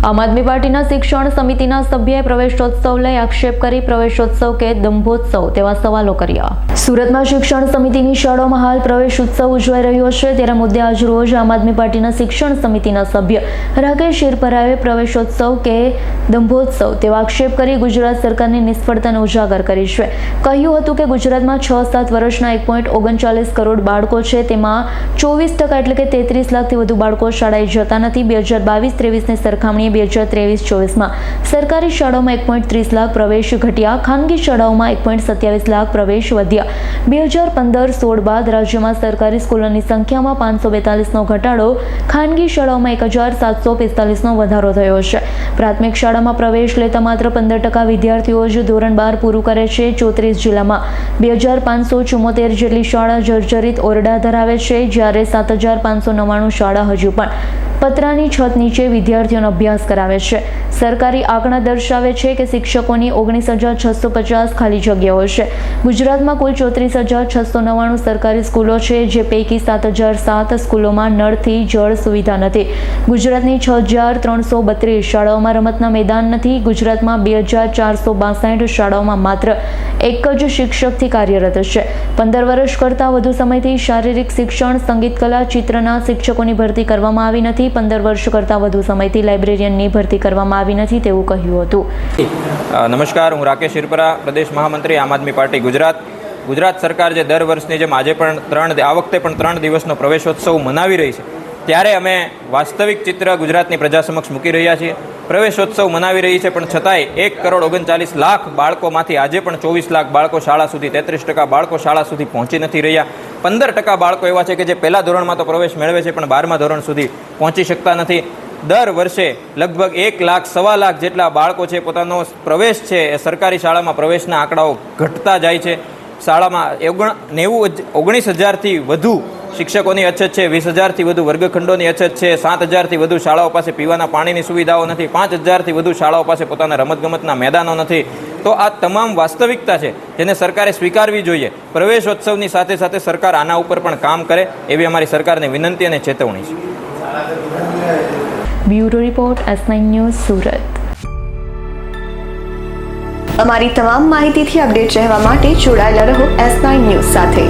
આમ આદમી પાર્ટીના શિક્ષણ સમિતિના સભ્યએ પ્રવેશોત્સવ લઈ આક્ષેપ કરી પ્રવેશોત્સવ કે દંભોત્સવ તેવા સવાલો કર્યા। સુરતમાં શિક્ષણ સમિતિની શાળાઓમાં હાલ પ્રવેશ ઉત્સવ ઉજવાઈ રહ્યો છે, ત્યારે મુદ્દે આજ રોજ આમ આદમી પાર્ટીના શિક્ષણ સમિતિના સભ્ય રાકેશ શિરપરાએ પ્રવેશોત્સવ કે દંભોત્સવ તેવા આક્ષેપ કરી ગુજરાત સરકારની નિષ્ફળતાને ઉજાગર કરી છે। કહ્યું હતું કે ગુજરાતમાં 6-7 વર્ષના 1.39 કરોડ બાળકો છે, તેમાં 24% એટલે કે 33 લાખથી વધુ બાળકો શાળાએ જતા નથી। 2022-23ની સરખામણીએ 2023-24માં સરકારી શાળાઓમાં 1.30 લાખ પ્રવેશ ઘટ્યા, ખાનગી શાળાઓમાં 1.27 લાખ પ્રવેશ વધ્યા। 2015-16 બાદ રાજ્યમાં સરકારી સ્કૂલોની સંખ્યામાં 542નો ઘટાડો, ખાનગી શાળાઓમાં 1745નો વધારો થયો છે। પ્રાથમિક શાળામાં પ્રવેશ લેતા માત્ર 15% વિદ્યાર્થીઓ જ ધોરણ 12 પૂરું કરે છે। 34 જિલ્લામાં 2574 જેટલી શાળા જર્જરિત ઓરડા ધરાવે છે, જ્યારે 7599 શાળા હજુ પણ પતરાની છત નીચે વિદ્યાર્થીઓનો અભ્યાસ કરાવે છે। સરકારી આંકડા દર્શાવે છે કે શિક્ષકોની 19,650 ખાલી જગ્યાઓ છે। ગુજરાતમાં કુલ 34,699 સરકારી સ્કૂલો છે, જે પૈકી 7,007 સ્કૂલોમાં નળથી જળ સુવિધા નથી। ગુજરાતની 6,332 શાળાઓમાં રમતના મેદાન નથી। ગુજરાતમાં 2,462 શાળાઓમાં માત્ર એક જ શિક્ષકથી કાર્યરત છે। 15 વર્ષ કરતાં વધુ સમયથી શારીરિક શિક્ષણ, સંગીત કલા, ચિત્રના શિક્ષકોની ભરતી કરવામાં આવી નથી। 15 વર્ષ કરતાં વધુ સમયથી લાઇબ્રેરિયનની ભરતી કરવામાં આવી નથી તેવું કહ્યું હતું। નમસ્કાર, હું રાકેશ શિરપરા, પ્રદેશ મહામંત્રી આમ આદમી પાર્ટી ગુજરાત સરકાર જે દર વર્ષની જેમ આજે પણ આ વખતે પણ 3 દિવસનો પ્રવેશોત્સવ મનાવી રહી છે, ત્યારે અમે વાસ્તવિક ચિત્ર ગુજરાતની પ્રજા સમક્ષ મૂકી રહ્યા છીએ। પ્રવેશોત્સવ મનાવી રહી છે, પણ છતાંય 1.39 કરોડ બાળકોમાંથી આજે પણ 24 લાખ બાળકો શાળા સુધી, 33% બાળકો શાળા સુધી પહોંચી નથી રહ્યા। 15% બાળકો એવા છે કે જે પહેલા ધોરણમાં તો પ્રવેશ મેળવે છે, પણ 12મા ધોરણ સુધી પહોંચી શકતા નથી। દર વર્ષે લગભગ 1 લાખ, 1.25 લાખ જેટલા બાળકો છે પોતાનો પ્રવેશ છે એ સરકારી શાળામાં પ્રવેશના આંકડાઓ ઘટતા જાય છે। શાળામાં 19,000થી વધુ શિક્ષકોની અછત છે, 20,000થી વધુ વર્ગખંડોની અછત છે, 7,000થી વધુ શાળાઓ પાસે પીવાના પાણીની સુવિધાઓ નથી, 5,000થી વધુ શાળાઓ પાસે પોતાના રમતગમતના મેદાનો નથી। તો આ તમામ વાસ્તવિકતા છે જેને સરકારે સ્વીકારવી જોઈએ। પ્રવેશોત્સવની સાથે સાથે સરકાર આના ઉપર પણ કામ કરે એવી અમારી સરકારની વિનંતી અને ચેતવણી છે। Bureau report, S9 news, Surat. અમારી તમામ માહિતીથી અપડેટ રહેવા માટે જોડાયેલા રહો S9 ન્યૂઝ સાથે।